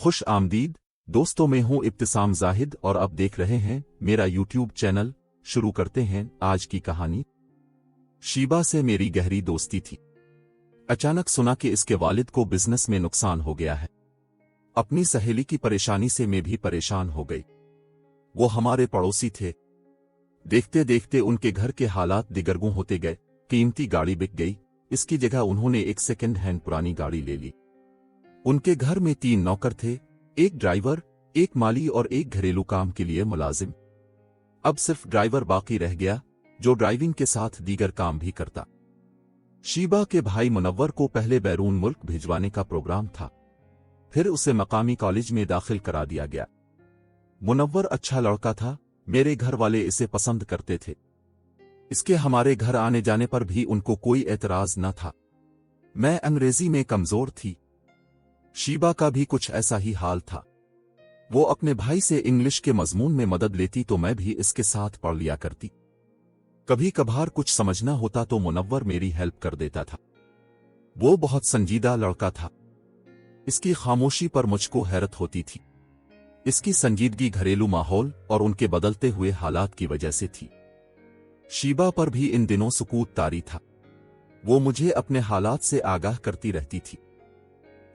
خوش آمدید دوستوں، میں ہوں ابتسام زاہد اور آپ دیکھ رہے ہیں میرا یوٹیوب چینل۔ شروع کرتے ہیں آج کی کہانی۔ شیبا سے میری گہری دوستی تھی۔ اچانک سنا کہ اس کے والد کو بزنس میں نقصان ہو گیا ہے۔ اپنی سہیلی کی پریشانی سے میں بھی پریشان ہو گئی۔ وہ ہمارے پڑوسی تھے۔ دیکھتے دیکھتے ان کے گھر کے حالات دگرگوں ہوتے گئے۔ قیمتی گاڑی بک گئی، اس کی جگہ انہوں نے ایک سیکنڈ ہینڈ پرانی گاڑی لے لی۔ ان کے گھر میں 3 نوکر تھے، ایک ڈرائیور، ایک مالی اور ایک گھریلو کام کے لیے ملازم۔ اب صرف ڈرائیور باقی رہ گیا جو ڈرائیونگ کے ساتھ دیگر کام بھی کرتا۔ شیبا کے بھائی منور کو پہلے بیرون ملک بھیجوانے کا پروگرام تھا، پھر اسے مقامی کالج میں داخل کرا دیا گیا۔ منور اچھا لڑکا تھا، میرے گھر والے اسے پسند کرتے تھے۔ اس کے ہمارے گھر آنے جانے پر بھی ان کو کوئی اعتراض نہ تھا۔ میں انگریزی میں کمزور تھی، شیبا کا بھی کچھ ایسا ہی حال تھا۔ وہ اپنے بھائی سے انگلش کے مضمون میں مدد لیتی تو میں بھی اس کے ساتھ پڑھ لیا کرتی۔ کبھی کبھار کچھ سمجھنا ہوتا تو منور میری ہیلپ کر دیتا تھا۔ وہ بہت سنجیدہ لڑکا تھا، اس کی خاموشی پر مجھ کو حیرت ہوتی تھی۔ اس کی سنجیدگی گھریلو ماحول اور ان کے بدلتے ہوئے حالات کی وجہ سے تھی۔ شیبا پر بھی ان دنوں سکوت طاری تھا۔ وہ مجھے اپنے حالات سے آگاہ کرتی رہتی تھی۔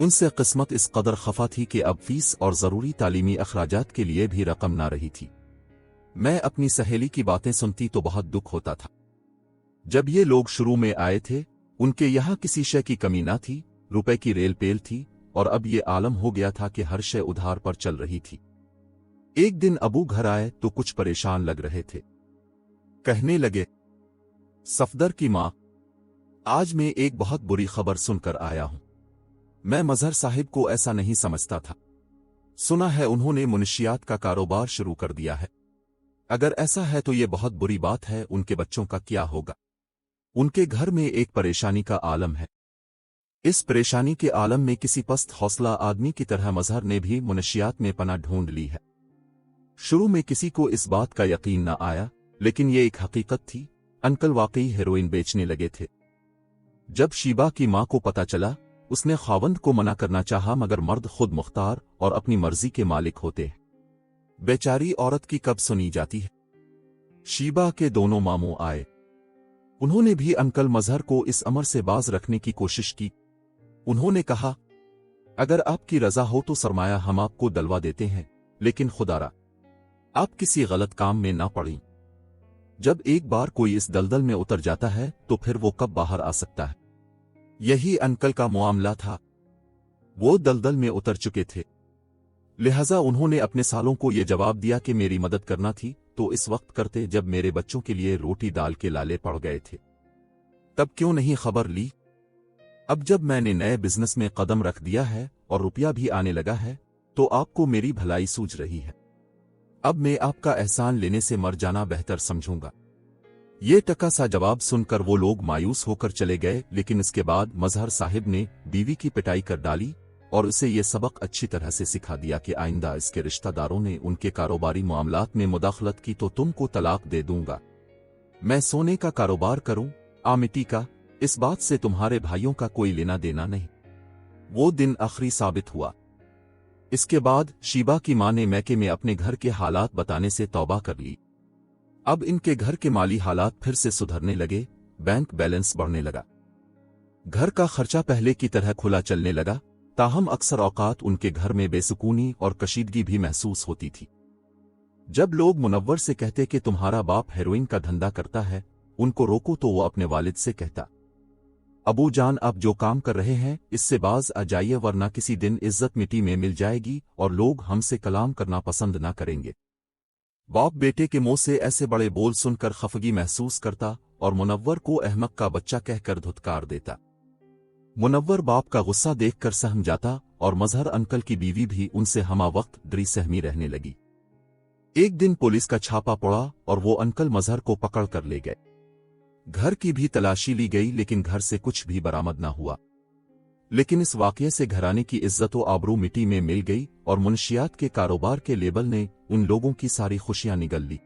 ان سے قسمت اس قدر خفا تھی کہ اب فیس اور ضروری تعلیمی اخراجات کے لیے بھی رقم نہ رہی تھی۔ میں اپنی سہیلی کی باتیں سنتی تو بہت دکھ ہوتا تھا۔ جب یہ لوگ شروع میں آئے تھے ان کے یہاں کسی شے کی کمی نہ تھی، روپے کی ریل پیل تھی، اور اب یہ عالم ہو گیا تھا کہ ہر شے ادھار پر چل رہی تھی۔ ایک دن ابو گھر آئے تو کچھ پریشان لگ رہے تھے۔ کہنے لگے، صفدر کی ماں، آج میں ایک بہت بری خبر سن کر آیا ہوں۔ میں مظہر صاحب کو ایسا نہیں سمجھتا تھا۔ سنا ہے انہوں نے منشیات کا کاروبار شروع کر دیا ہے۔ اگر ایسا ہے تو یہ بہت بری بات ہے، ان کے بچوں کا کیا ہوگا؟ ان کے گھر میں ایک پریشانی کا عالم ہے۔ اس پریشانی کے عالم میں کسی پست حوصلہ آدمی کی طرح مظہر نے بھی منشیات میں پناہ ڈھونڈ لی ہے۔ شروع میں کسی کو اس بات کا یقین نہ آیا، لیکن یہ ایک حقیقت تھی، انکل واقعی ہیروئن بیچنے لگے تھے۔ جب شیبا کی ماں کو پتہ چلا، اس نے خاوند کو منع کرنا چاہا، مگر مرد خود مختار اور اپنی مرضی کے مالک ہوتے ہیں۔ بیچاری عورت کی کب سنی جاتی ہے۔ شیبا کے دونوں ماموں آئے۔ انہوں نے بھی انکل مظہر کو اس امر سے باز رکھنے کی کوشش کی۔ انہوں نے کہا، اگر آپ کی رضا ہو تو سرمایہ ہم آپ کو دلوا دیتے ہیں، لیکن خدارا آپ کسی غلط کام میں نہ پڑیں۔ جب ایک بار کوئی اس دلدل میں اتر جاتا ہے تو پھر وہ کب باہر آ سکتا ہے؟ یہی انکل کا معاملہ تھا۔ وہ دلدل میں اتر چکے تھے، لہذا انہوں نے اپنے سالوں کو یہ جواب دیا کہ میری مدد کرنا تھی تو اس وقت کرتے جب میرے بچوں کے لیے روٹی دال کے لالے پڑ گئے تھے۔ تب کیوں نہیں خبر لی؟ اب جب میں نے نئے بزنس میں قدم رکھ دیا ہے اور روپیہ بھی آنے لگا ہے تو آپ کو میری بھلائی سوچ رہی ہے۔ اب میں آپ کا احسان لینے سے مر جانا بہتر سمجھوں گا۔ یہ ٹکا سا جواب سن کر وہ لوگ مایوس ہو کر چلے گئے، لیکن اس کے بعد مظہر صاحب نے بیوی کی پٹائی کر ڈالی اور اسے یہ سبق اچھی طرح سے سکھا دیا کہ آئندہ اس کے رشتہ داروں نے ان کے کاروباری معاملات میں مداخلت کی تو تم کو طلاق دے دوں گا۔ میں سونے کا کاروبار کروں، مٹی کا، اس بات سے تمہارے بھائیوں کا کوئی لینا دینا نہیں۔ وہ دن آخری ثابت ہوا۔ اس کے بعد شیبا کی ماں نے میکے میں اپنے گھر کے حالات بتانے سے توبہ کر لی۔ اب ان کے گھر کے مالی حالات پھر سے سدھرنے لگے، بینک بیلنس بڑھنے لگا، گھر کا خرچہ پہلے کی طرح کھلا چلنے لگا، تاہم اکثر اوقات ان کے گھر میں بے سکونی اور کشیدگی بھی محسوس ہوتی تھی۔ جب لوگ منور سے کہتے کہ تمہارا باپ ہیروئن کا دھندا کرتا ہے، ان کو روکو تو وہ اپنے والد سے کہتا، ابو جان آپ جو کام کر رہے ہیں اس سے باز آ جائیے ورنہ کسی دن عزت مٹی میں مل جائے گی اور لوگ ہم سے کلام کرنا پسند نہ کریں گے۔ باپ بیٹے کے منہ سے ایسے بڑے بول سن کر خفگی محسوس کرتا اور منور کو احمق کا بچہ کہہ کر دھتکار دیتا۔ منور باپ کا غصہ دیکھ کر سہم جاتا اور مظہر انکل کی بیوی بھی ان سے ہمہ وقت ڈری سہمی رہنے لگی۔ ایک دن پولیس کا چھاپا پڑا اور وہ انکل مظہر کو پکڑ کر لے گئے۔ گھر کی بھی تلاشی لی گئی لیکن گھر سے کچھ بھی برآمد نہ ہوا۔ لیکن اس واقعے سے گھرانے کی عزت و آبرو مٹی میں مل گئی اور منشیات کے کاروبار کے لیبل نے ان لوگوں کی ساری خوشیاں نگل لی۔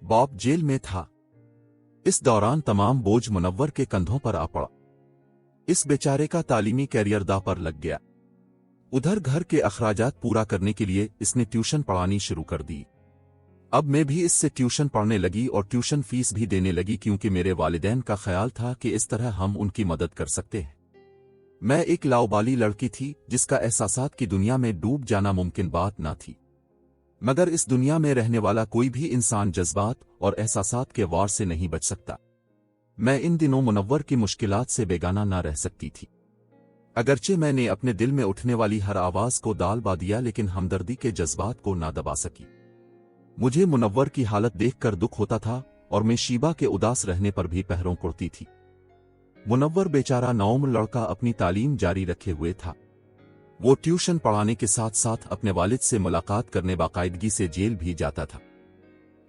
باپ جیل میں تھا۔ اس دوران تمام بوجھ منور کے کندھوں پر آ پڑا۔ اس بیچارے کا تعلیمی کیریئر داء پر لگ گیا۔ उधर घर के अखराजात पूरा करने के लिए इसने ट्यूशन पढ़ानी शुरू कर दी। अब मैं भी इससे ट्यूशन पढ़ने लगी और ट्यूशन फीस भी देने लगी, क्योंकि मेरे वालिदैन का ख्याल था कि इस तरह हम उनकी मदद कर सकते हैं। मैं एक लाउबाली लड़की थी जिसका एहसासात की दुनिया में डूब जाना मुमकिन बात ना थी, मगर इस दुनिया में रहने वाला कोई भी इंसान जज्बात और एहसासात के वार से नहीं बच सकता। मैं इन दिनों मुनव्वर की मुश्किलात से बेगाना ना रह सकती थी। अगरचे मैंने अपने दिल में उठने वाली हर आवाज को दाल बा दिया, लेकिन हमदर्दी के जज्बात को ना दबा सकी। मुझे मुनव्वर की हालत देखकर दुख होता था और मैं शीबा के उदास रहने पर भी पहरों कुड़ती थी। मुनव्वर बेचारा नौम लड़का अपनी तालीम जारी रखे हुए था। वो ट्यूशन पढ़ाने के साथ साथ अपने वालिद से मुलाकात करने बाकायदगी से जेल भी जाता था।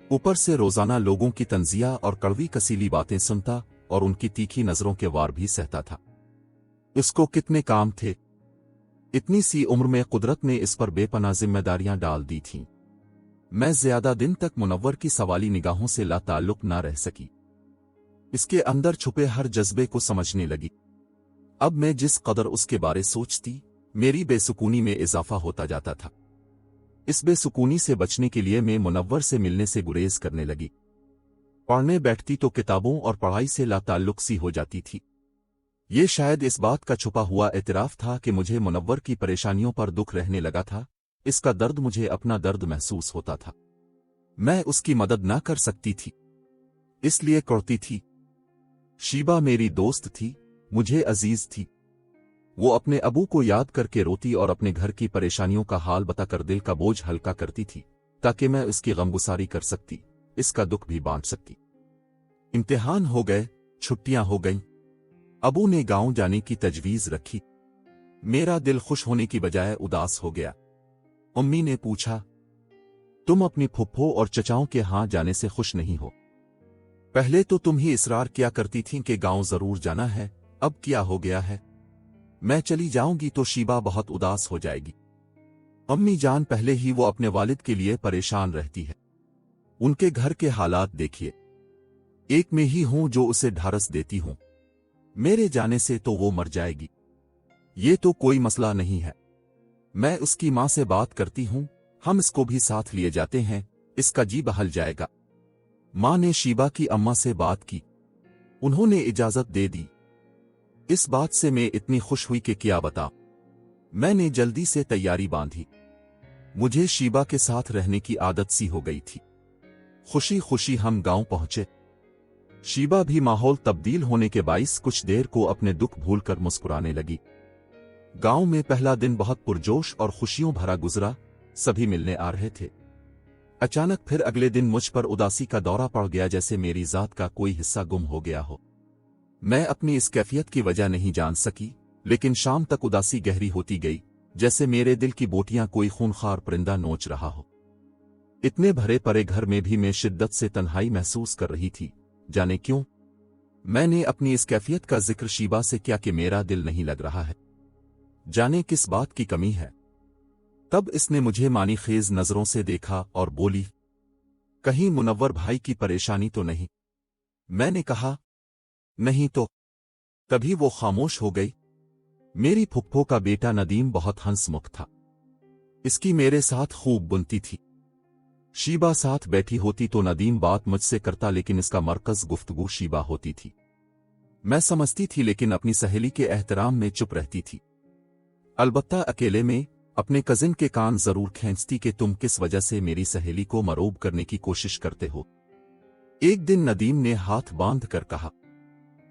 ऊपर से रोजाना लोगों की तंजिया और कड़वी कसीली बातें सुनता और उनकी तीखी नजरों के वार भी सहता था। उसको कितने काम थे। इतनी सी उम्र में कुदरत ने इस पर बेपनाह जिम्मेदारियां डाल दी थीं। मैं ज्यादा दिन तक मुनव्वर की सवाली निगाहों से लाताल्लुक ना रह सकी। इसके अंदर छुपे हर जज्बे को समझने लगी। अब मैं जिस कदर उसके बारे सोचती, मेरी बेसुकूनी में इजाफा होता जाता था। इस बेसुकूनी से बचने के लिए मैं मुनव्वर से मिलने से गुरेज करने लगी। पढ़ने बैठती तो किताबों और पढ़ाई से लाताल्लुक सी हो जाती थी। ये शायद इस बात का छुपा हुआ एतराफ था कि मुझे मुनव्वर की परेशानियों पर दुख रहने लगा था। इसका दर्द मुझे अपना दर्द महसूस होता था। मैं उसकी मदद ना कर सकती थी, इसलिए करती थी। शीबा मेरी दोस्त थी, मुझे अजीज थी। वो अपने अबू को याद करके रोती और अपने घर की परेशानियों का हाल बताकर दिल का बोझ हल्का करती थी, ताकि मैं उसकी गमगुसारी कर सकती, इसका दुख भी बांट सकती। इम्तिहान हो गए, छुट्टियां हो गईं। अबू ने गांव जाने की तजवीज रखी। मेरा दिल खुश होने की बजाय उदास हो गया। अम्मी ने पूछा, तुम अपनी फुफ्फो और चचाओं के हां जाने से खुश नहीं हो? पहले तो तुम ही इसरार किया करती थीं कि गांव जरूर जाना है, अब क्या हो गया है? मैं चली जाऊंगी तो शीबा बहुत उदास हो जाएगी। अम्मी जान पहले ही वो अपने वालिद के लिए परेशान रहती है। उनके घर के हालात देखिए। एक में ही हूं जो उसे ढारस देती हूं, मेरे जाने से तो वो मर जाएगी। ये तो कोई मसला नहीं है। मैं उसकी मां से बात करती हूं, हम इसको भी साथ लिए जाते हैं, इसका जी बहल जाएगा। मां ने शीबा की अम्मा से बात की, उन्होंने इजाजत दे दी। इस बात से मैं इतनी खुश हुई कि क्या बता। मैंने जल्दी से तैयारी बांधी। मुझे शीबा के साथ रहने की आदत सी हो गई थी। खुशी खुशी हम गांव पहुंचे। शीबा भी माहौल तब्दील होने के बाइस कुछ देर को अपने दुख भूलकर मुस्कुराने लगी। गांव में पहला दिन बहुत पुरजोश और खुशियों भरा गुजरा। सभी मिलने आ रहे थे। अचानक फिर अगले दिन मुझ पर उदासी का दौरा पड़ गया, जैसे मेरी जात का कोई हिस्सा गुम हो गया हो। मैं अपनी इस कैफियत की वजह नहीं जान सकी, लेकिन शाम तक उदासी गहरी होती गई, जैसे मेरे दिल की बोटियां कोई खूनखार परिंदा नोच रहा हो। इतने भरे परे घर में भी मैं शिद्दत से तन्हाई महसूस कर रही थी। जाने क्यों मैंने अपनी इस कैफियत का जिक्र शीबा से किया कि मेरा दिल नहीं लग रहा है, जाने किस बात की कमी है। तब इसने मुझे मानी खेज नजरों से देखा और बोली, कहीं मुनव्वर भाई की परेशानी तो नहीं? मैंने कहा, नहीं तो। तभी वो खामोश हो गई। मेरी फुप्पो का बेटा नदीम बहुत हंसमुख था। इसकी मेरे साथ खूब बुनती थी। शीबा साथ बैठी होती तो नदीम बात मुझसे करता, लेकिन इसका मरकज गुफ्तगू शीबा होती थी। मैं समझती थी, लेकिन अपनी सहेली के एहतराम में चुप रहती थी। अलबत्ता अकेले में अपने कजिन के कान जरूर खींचती कि तुम किस वजह से मेरी सहेली को मरोब करने की कोशिश करते हो। एक दिन नदीम ने हाथ बांध कर कहा,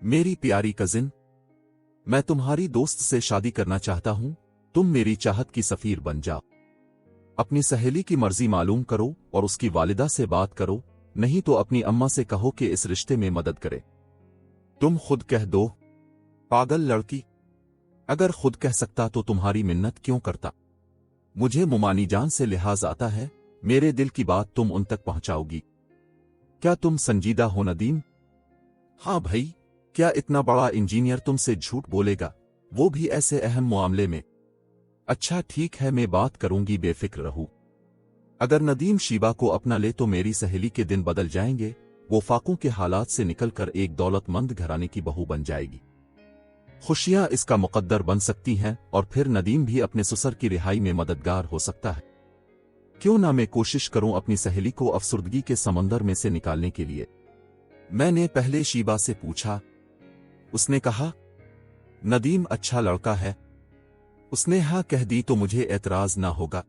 मेरी प्यारी कजिन, मैं तुम्हारी दोस्त से शादी करना चाहता हूं, तुम मेरी चाहत की सफीर बन जाओ। अपनी सहेली की मर्जी मालूम करो और उसकी वालिदा से बात करो, नहीं तो अपनी अम्मा से कहो कि इस रिश्ते में मदद करे। तुम खुद कह दो। पागल लड़की, अगर खुद कह सकता तो तुम्हारी मिन्नत क्यों करता? मुझे मुमानी जान से लिहाज आता है, मेरे दिल की बात तुम उन तक पहुंचाओगी। क्या तुम संजीदा हो नदीम? हाँ भाई, क्या इतना बड़ा इंजीनियर तुमसे झूठ बोलेगा, वो भी ऐसे अहम मामले में? अच्छा ठीक है, मैं बात करूंगी, बेफिक्र रहूं। अगर नदीम शीबा को अपना ले तो मेरी सहेली के दिन बदल जाएंगे। वो फाकों के हालात से निकलकर एक दौलतमंद घराने की बहू बन जाएगी। खुशियां इसका मुकद्दर बन सकती हैं और फिर नदीम भी अपने ससुर की रिहाई में मददगार हो सकता है। क्यों ना मैं कोशिश करूं अपनी सहेली को अफसुर्दगी के समंदर में से निकालने के लिए। मैंने पहले शीबा से पूछा। उसने कहा, नदीम अच्छा लड़का है। उसने हाँ कह दी तो मुझे एतराज ना होगा।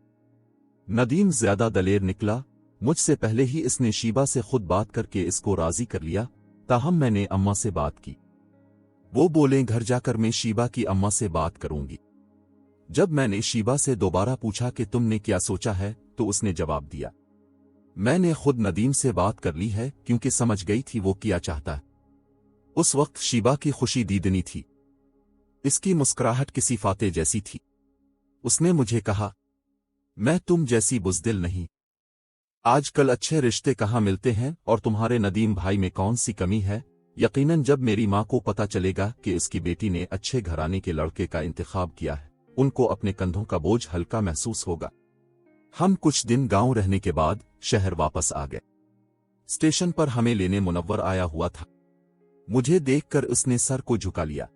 नदीम ज्यादा दलेर निकला। मुझसे पहले ही इसने शीबा से खुद बात करके इसको राजी कर लिया। ताहम मैंने अम्मा से बात की। वो बोले घर जाकर मैं शीबा की अम्मा से बात करूंगी। जब मैंने शीबा से दोबारा पूछा कि तुमने क्या सोचा है, तो उसने जवाब दिया, मैंने खुद नदीम से बात कर ली है, क्योंकि समझ गई थी वो क्या चाहता है। उस वक्त शीबा की खुशी दीदनी थी। इसकी मुस्कुराहट किसी फाते जैसी थी। उसने मुझे कहा, मैं तुम जैसी बुज़दिल नहीं। आजकल अच्छे रिश्ते कहाँ मिलते हैं, और तुम्हारे नदीम भाई में कौन सी कमी है। यकीनन जब मेरी माँ को पता चलेगा कि इसकी बेटी ने अच्छे घराने के लड़के का इंतखाब किया है, उनको अपने कंधों का बोझ हल्का महसूस होगा। हम कुछ दिन गांव रहने के बाद शहर वापस आ गए। स्टेशन पर हमें लेने मुनव्वर आया हुआ था। मुझे देखकर उसने सर को झुका लिया।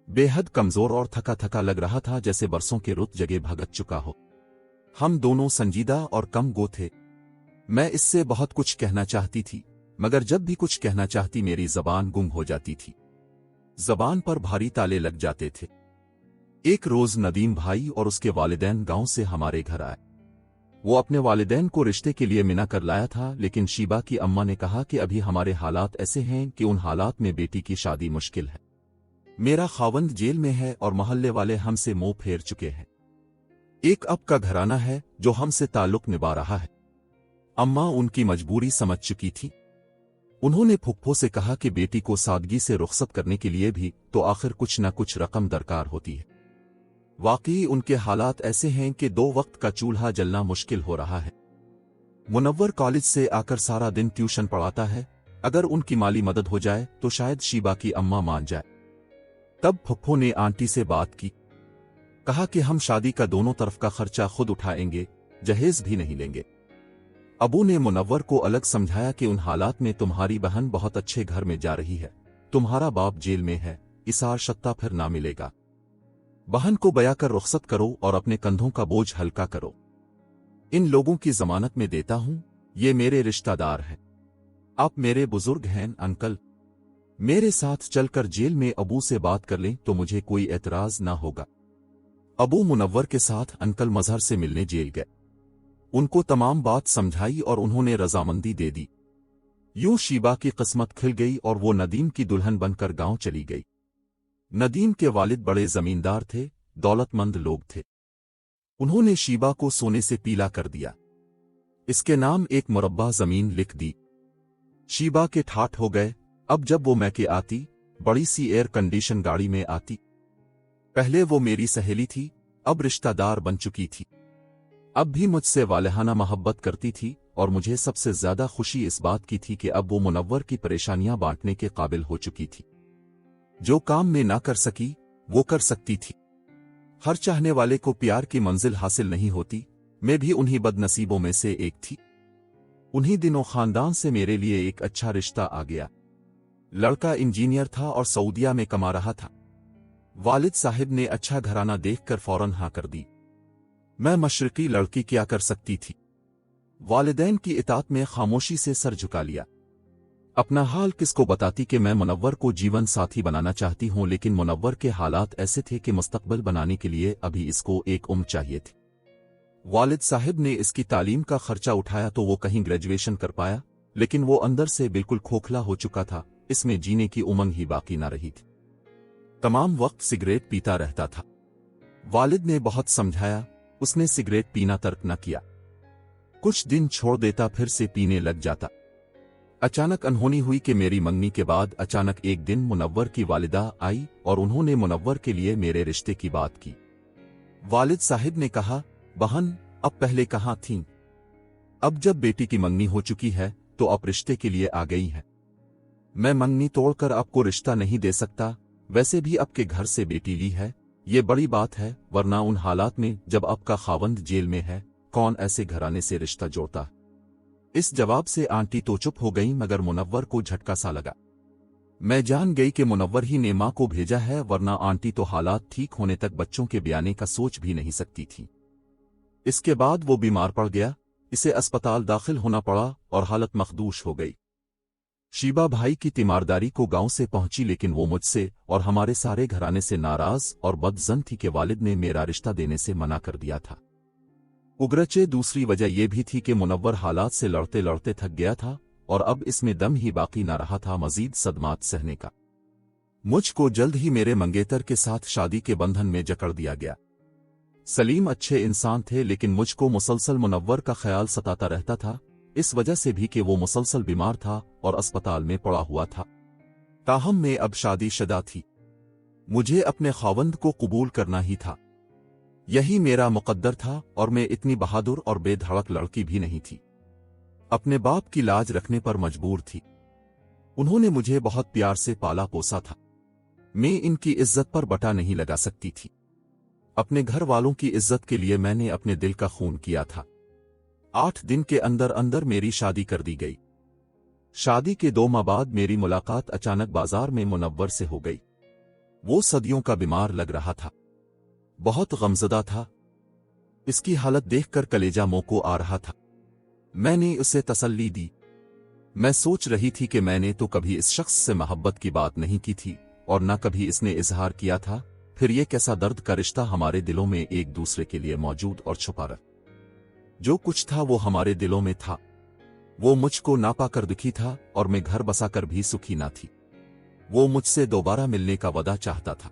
बेहद कमजोर और थका थका लग रहा था, जैसे बरसों के रुत जगह भगत चुका हो। हम दोनों संजीदा और कम गो थे। मैं इससे बहुत कुछ कहना चाहती थी, मगर जब भी कुछ कहना चाहती मेरी जबान गुम हो जाती थी। जबान पर भारी ताले लग जाते थे। एक रोज नदीम भाई और उसके वालिदैन गांव से हमारे घर आए। वो अपने वालिदैन को रिश्ते के लिए मिना कर लाया था, लेकिन शीबा की अम्मा ने कहा कि अभी हमारे हालात ऐसे हैं कि उन हालात में बेटी की शादी मुश्किल है। मेरा खावंद जेल में है और मोहल्ले वाले हमसे मुंह फेर चुके हैं। एक अब का घराना है जो हमसे ताल्लुक निभा रहा है। अम्मा उनकी मजबूरी समझ चुकी थी। उन्होंने फुप्पो से कहा कि बेटी को सादगी से रुखसत करने के लिए भी तो आखिर कुछ न कुछ रकम दरकार होती है। वाकई उनके हालात ऐसे हैं कि 2 वक्त का चूल्हा जलना मुश्किल हो रहा है। मुनव्वर कॉलेज से आकर सारा दिन ट्यूशन पढ़ाता है। अगर उनकी माली मदद हो जाए तो शायद शीबा की अम्मा मान जाए। तब फुप्पो ने आंटी से बात की। कहा कि हम शादी का दोनों तरफ का खर्चा खुद उठाएंगे, जहेज भी नहीं लेंगे। अबू ने मुनव्वर को अलग समझाया कि उन हालात में तुम्हारी बहन बहुत अच्छे घर में जा रही है, तुम्हारा बाप जेल में है, इसार शत्ता फिर ना मिलेगा। बहन को बया कर रुखसत करो और अपने कंधों का बोझ हल्का करो। इन लोगों की जमानत में देता हूं, ये मेरे रिश्तेदार हैं। आप मेरे बुजुर्ग हैं अंकल। मेरे साथ चलकर जेल में अबू से बात कर लें तो मुझे कोई एतराज ना होगा। अबू मुनव्वर के साथ अंकल मजहर से मिलने जेल गए। उनको तमाम बात समझाई और उन्होंने रजामंदी दे दी। यूं शीबा की किस्मत खिल गई और वो नदीम की दुल्हन बनकर गांव चली गई। नदीम के वालिद बड़े जमींदार थे, दौलतमंद लोग थे। उन्होंने शीबा को सोने से पीला कर दिया। इसके नाम एक मुरब्बा जमीन लिख दी। शीबा के ठाठ हो गए। अब जब वो मैके आती, बड़ी सी एयर कंडीशन गाड़ी में आती। पहले वो मेरी सहेली थी, अब रिश्तेदार बन चुकी थी। अब भी मुझसे वालहाना मोहब्बत करती थी और मुझे सबसे ज्यादा खुशी इस बात की थी कि अब वो मुनव्वर की परेशानियां बांटने के काबिल हो चुकी थी। जो काम में ना कर सकी, वो कर सकती थी। हर चाहने वाले को प्यार की मंजिल हासिल नहीं होती। मैं भी उन्हीं बदनसीबों में से एक थी। उन्हीं दिनों खानदान से मेरे लिए एक अच्छा रिश्ता आ गया। लड़का इंजीनियर था और सऊदिया में कमा रहा था। वालिद साहिब ने अच्छा घराना देखकर फौरन हाँ कर दी। मैं मशरकी लड़की क्या कर सकती थी। वालिदैन की इताअत में खामोशी से सर झुका लिया। अपना हाल किसको बताती कि मैं मुनव्वर को जीवन साथी बनाना चाहती हूं, लेकिन मुनव्वर के हालात ऐसे थे कि मुस्तकबिल बनाने के लिए अभी इसको एक उम्र चाहिए थी। वालिद साहिब ने इसकी तालीम का खर्चा उठाया तो वो कहीं ग्रेजुएशन कर पाया, लेकिन वो अंदर से बिल्कुल खोखला हो चुका था। इसमें जीने की उमंग ही बाकी ना रही थी। तमाम वक्त सिगरेट पीता रहता था। वालिद ने बहुत समझाया, उसने सिगरेट पीना तर्क न किया। कुछ दिन छोड़ देता, फिर से पीने लग जाता। अचानक अनहोनी हुई कि मेरी मंगनी के बाद अचानक एक दिन मुनव्वर की वालिदा आई और उन्होंने मुनव्वर के लिए मेरे रिश्ते की बात की। वालिद साहिब ने कहा, बहन अब पहले कहाँ थीं? अब जब बेटी की मंगनी हो चुकी है तो अब रिश्ते के लिए आ गई है। मैं मंगनी तोड़कर आपको रिश्ता नहीं दे सकता। वैसे भी आपके घर से बेटी ली है, ये बड़ी बात है, वरना उन हालात में जब आपका खावंद जेल में है, कौन ऐसे घराने से रिश्ता जोड़ता? इस जवाब से आंटी तो चुप हो गई, मगर मुनव्वर को झटका सा लगा। मैं जान गई कि मुनव्वर ही ने माँ को भेजा है, वरना आंटी तो हालात ठीक होने तक बच्चों के बयाने का सोच भी नहीं सकती थी। इसके बाद वो बीमार पड़ गया, इसे अस्पताल दाखिल होना पड़ा और हालत मखदूश हो गई। शीबा भाई की तीमारदारी को गांव से पहुंची, लेकिन वो मुझसे और हमारे सारे घराने से नाराज और बदज़न थी कि वालिद ने मेरा रिश्ता देने से मना कर दिया था। उगरचे दूसरी वजह यह भी थी कि मुनव्वर हालात से लड़ते लड़ते थक गया था और अब इसमें दम ही बाकी न रहा था मजीद सदमात सहने का। मुझको जल्द ही मेरे मंगेतर के साथ शादी के बंधन में जकड़ दिया गया। सलीम अच्छे इंसान थे, लेकिन मुझको मुसलसल मुनव्वर का ख्याल सताता रहता था, इस वजह से भी कि वो मुसलसल बीमार था और अस्पताल में पड़ा हुआ था। ताहम मैं अब शादीशुदा थी। मुझे अपने खावंद को कबूल करना ही था, यही मेरा मुकद्दर था, और मैं इतनी बहादुर और बेधड़क लड़की भी नहीं थी। अपने बाप की लाज रखने पर मजबूर थी। उन्होंने मुझे बहुत प्यार से पाला पोसा था। मैं इनकी इज्जत पर बटा नहीं लगा सकती थी। अपने घर वालों की इज्जत के लिए मैंने अपने दिल का खून किया था। 8 दिन के अंदर अंदर मेरी शादी कर दी गई। शादी के 2 माह बाद मेरी मुलाकात अचानक बाजार में मुनव्वर से हो गई। वो सदियों का बीमार लग रहा था, बहुत गमज़दा था। इसकी हालत देखकर कलेजा मुंह को आ रहा था। मैंने उसे तसल्ली दी। मैं सोच रही थी कि मैंने तो कभी इस शख्स से मोहब्बत की बात नहीं की थी और न कभी इसने इजहार किया था, फिर ये कैसा दर्द का रिश्ता हमारे दिलों में एक दूसरे के लिए मौजूद और छुपा रहा। जो कुछ था वो हमारे दिलों में था। वो मुझको ना पाकर दुखी था और मैं घर बसाकर भी सुखी ना थी। वो मुझसे दोबारा मिलने का वदा चाहता था।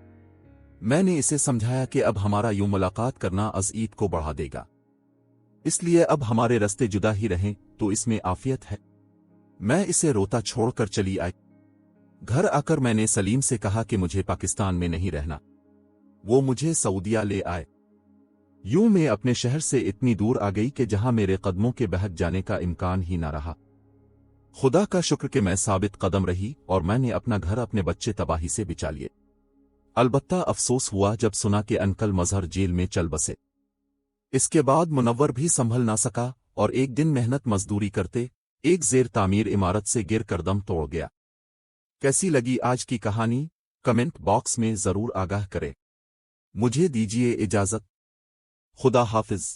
मैंने इसे समझाया कि अब हमारा यूं मुलाकात करना अज़ीद को बढ़ा देगा, इसलिए अब हमारे रास्ते जुदा ही रहें तो इसमें आफियत है। मैं इसे रोता छोड़कर चली आई। घर आकर मैंने सलीम से कहा कि मुझे पाकिस्तान में नहीं रहना, वो मुझे सऊदिया ले आए। यूं मैं अपने शहर से इतनी दूर आ गई कि जहां मेरे कदमों के बहक जाने का इम्कान ही ना रहा। खुदा का शुक्र कि मैं साबित कदम रही और मैंने अपना घर अपने बच्चे तबाही से बचा लिए। अलबत्ता अफसोस हुआ जब सुना कि अंकल मजहर जेल में चल बसे। इसके बाद मुनव्वर भी संभल ना सका और एक दिन मेहनत मजदूरी करते एक ज़ेर तामीर इमारत से गिर कर दम तोड़ गया। कैसी लगी आज की कहानी कमेंट बॉक्स में जरूर आगाह करें। मुझे दीजिए इजाजत। खुदा हाफिज।